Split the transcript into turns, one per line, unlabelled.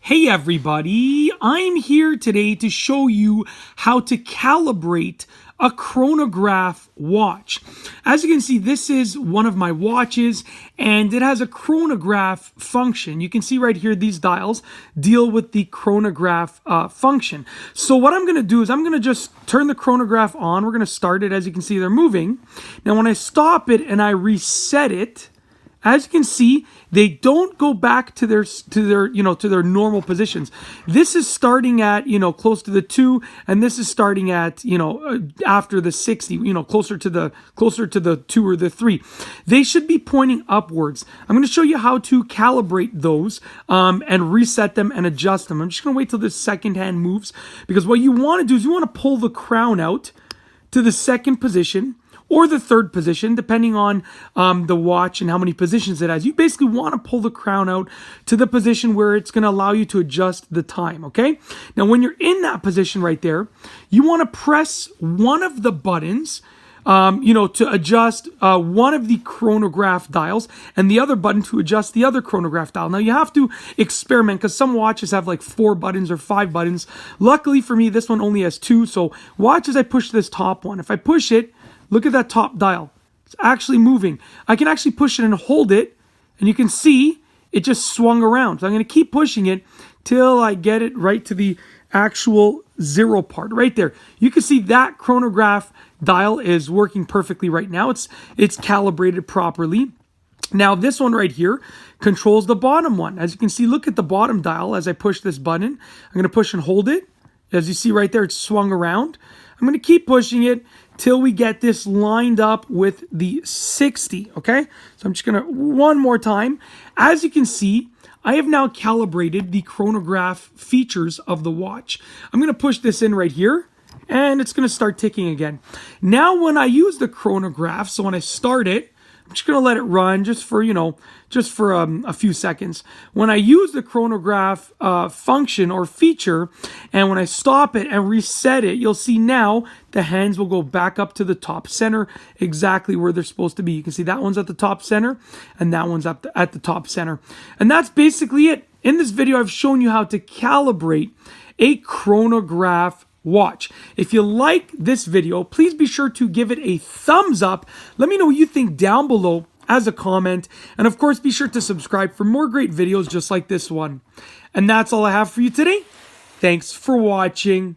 Hey everybody, I'm here today to show you how to calibrate a chronograph watch. As you can see, this is one of my watches and it has a chronograph function. You can see right here, these dials deal with the chronograph function. So what I'm gonna do is I'm gonna just turn the chronograph on. We're gonna start it. As you can see, they're moving. Now when I stop it and I reset it, as you can see, they don't go back to their normal positions. This is starting at, close to the 2, and this is starting at, after the 60, closer to the 2 or the 3. They should be pointing upwards. I'm going to show you how to calibrate those and reset them and adjust them. I'm just going to wait till this second hand moves, because what you want to do is you want to pull the crown out to the second position or the third position, depending on the watch and how many positions it has. You basically want to pull the crown out to the position where it's going to allow you to adjust the time, okay? Now, when you're in that position right there, you want to press one of the buttons, to adjust one of the chronograph dials, and the other button to adjust the other chronograph dial. Now, you have to experiment because some watches have like 4 buttons or 5 buttons. Luckily for me, this one only has 2, so watch as I push this top one. If I push it, look at that top dial. It's actually moving. I can actually push it and hold it, and you can see it just swung around. So I'm going to keep pushing it till I get it right to the actual 0 part right there. You can see that chronograph dial is working perfectly right now. It's calibrated properly. Now this one right here controls the bottom one. As you can see, look at the bottom dial as I push this button. I'm going to push and hold it. As you see right there, it's swung around. I'm going to keep pushing it till we get this lined up with the 60, okay? So I'm just going to, one more time. As you can see, I have now calibrated the chronograph features of the watch. I'm going to push this in right here, and it's going to start ticking again. Now when I use the chronograph, so when I start it, I'm just going to let it run just for, a few seconds. When I use the chronograph function or feature, and when I stop it and reset it, you'll see now the hands will go back up to the top center, exactly where they're supposed to be. You can see that one's at the top center, and that one's at the top center. And that's basically it. In this video, I've shown you how to calibrate a chronograph watch. If you like this video, please be sure to give it a thumbs up. Let me know what you think down below as a comment. And of course, be sure to subscribe for more great videos just like this one. And that's all I have for you today. Thanks for watching.